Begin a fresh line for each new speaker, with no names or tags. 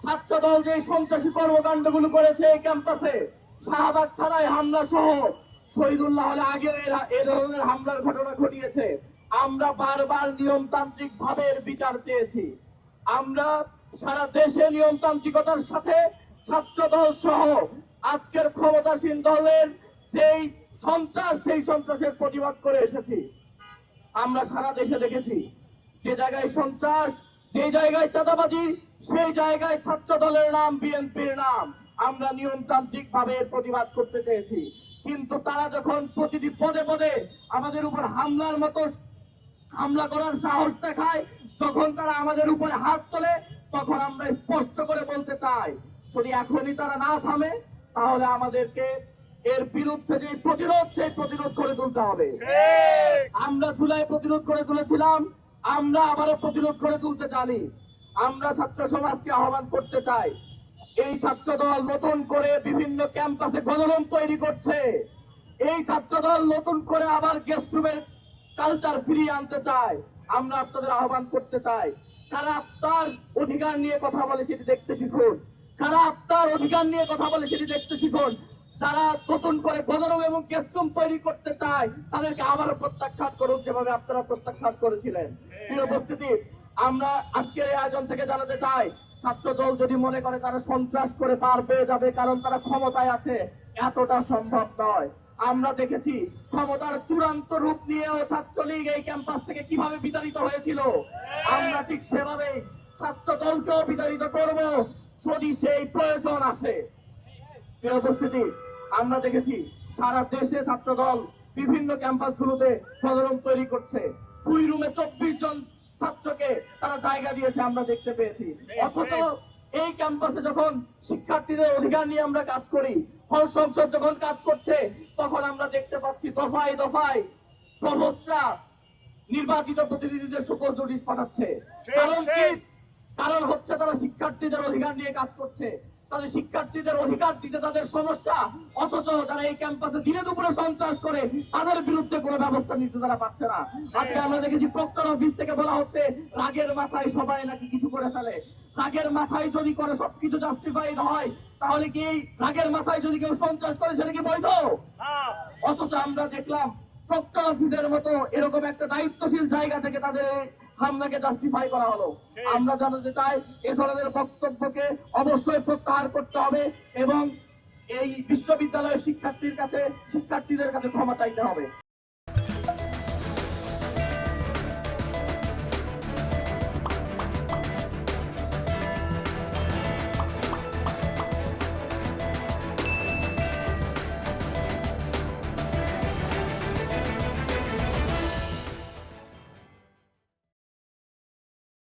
ছাত্রদল যে সন্ত্রাসী কর্মকাণ্ডগুলো করেছে এই ক্যাম্পাসে, শাহবাগ থানায় হামলা সহ শহীদুল্লাহ হলে আগে এ ধরনের হামলার ঘটনা ঘটিয়েছে। আমরা বারবার নিয়মতান্ত্রিক ভাবে বিচার চেয়েছি। আমরা সারা দেশে নিয়মতান্ত্রিকতার সাথে ছাত্রদল সহ আজকের ক্ষমতাসীন দলের যেই সন্ত্রাস, সেই সন্ত্রাসের প্রতিবাদ করে এসেছি। আমরা সারা দেশে দেখেছি যে জায়গায় সন্ত্রাস, যে জায়গায় চাঁদাবাজি, সেই জায়গায় ছাত্র দলের নাম, বিএনপির নাম। আমরা নিয়মতান্ত্রিক ভাবে প্রতিবাদ করতে চেয়েছি, কিন্তু তারা যখন প্রতিটি পদে পদে আমাদের উপর হামলার মতো হামলা করার সাহস দেখায়, যখন তারা আমাদের উপরে হাত তোলে, তখন আমরা স্পষ্ট করে বলতে চাই, যদি এখনই তারা না থামে তাহলে আমাদেরকে এর বিরুদ্ধে যে প্রতিরোধ, সেই প্রতিরোধ করে তুলতে হবে। আমরা জুলাই প্রতিরোধ করে তুলেছিলাম, আমরা আবারও প্রতিরোধ করে তুলতে জানি। আমরা ছাত্র সমাজকে আহ্বান করতে চাই, এই ছাত্র দল নতুন করে বিভিন্ন ক্যাম্পাসে গণরুম তৈরি করছে। এই ছাত্র দল নতুন করে আবার গেস্ট রুমের কালচার ফিরিয়ে আনতে চায়। আমরা আপনাদের আহ্বান করতে চাই, কারা আপনার অধিকার নিয়ে কথা বলে সেটি দেখতে শিখুন, কারা আপনার অধিকার নিয়ে কথা বলে সেটি দেখতে শিখুন। যারা নতুন করে গণরুম এবং গেস্ট রুম তৈরি করতে চায়, তাদেরকে আবারও প্রত্যাখ্যান করুন, যেভাবে আপনারা প্রত্যাখ্যান করেছিলেন। প্রিয় উপস্থিতি, আমরা আজকের এই আয়োজন থেকে জানাতে চাই, ছাত্র দল যদি মনে করে তারা সন্ত্রাস করে পার পেয়ে যাবে কারণ তারা ক্ষমতায় আছে, এতটা সম্ভব নয়। আমরা দেখেছি ক্ষমতার চূড়ান্ত রূপ নিয়েও ছাত্রলীগ এই ক্যাম্পাস থেকে কিভাবে বিতাড়িত হয়েছিল। আমরা ঠিক সেভাবেই ছাত্র দলকেও বিতাড়িত করব যদি সেই প্রয়োজন আসে। প্রিয় উপস্থিতি, আমরা দেখেছি সারা দেশে ছাত্র দল বিভিন্ন ক্যাম্পাসগুলোতে সদরুম তৈরি করছে। 2 রুমে 24 জন ছাত্রকে তারা জায়গা দিয়েছে, আমরা দেখতে পেয়েছি। অথচ এই ক্যাম্পাসে যখন শিক্ষার্থীদের অধিকার নিয়ে আমরা কাজ করি, হল সংসদ যখন কাজ করছে, তখন আমরা দেখতে পাচ্ছি দফায় দফায় প্রভোস্টরা নির্বাচিত প্রতিনিধিদের সকল নোটিশ পাঠাচ্ছে। কারণ কি? কারণ হচ্ছে তারা শিক্ষার্থীদের অধিকার নিয়ে কাজ করছে, তাদের শিক্ষার্থীদের অধিকার দিতে তাদের সমস্যা। অথচ যারা এই ক্যাম্পাসে দিনে দুপুরে সন্ত্রাস করে, তাদের বিরুদ্ধে কোনো ব্যবস্থা নিতে তারা পারছে না। আজকে আমরা দেখেছি প্রক্টর অফিস থেকে বলা হচ্ছে রাগের মাথায় সবাই নাকি কিছু করে ফেলে। রাগের মাথায় যদি করে সবকিছু জাস্টিফাইড হয়, তাহলে কি রাগের মাথায় যদি কেউ সন্ত্রাস করে সেটা কি বৈধ? অথচ আমরা দেখলাম প্রক্টর অফিসের মতো এরকম একটা দায়িত্বশীল জায়গা থেকে তাদের হামলাকে জাস্টিফাই করা হলো। আমরা জানাতে চাই, এ ধরনের বক্তব্যকে অবশ্যই প্রত্যাহার করতে হবে এবং এই বিশ্ববিদ্যালয়ের শিক্ষার্থীদের কাছে ক্ষমা চাইতে হবে।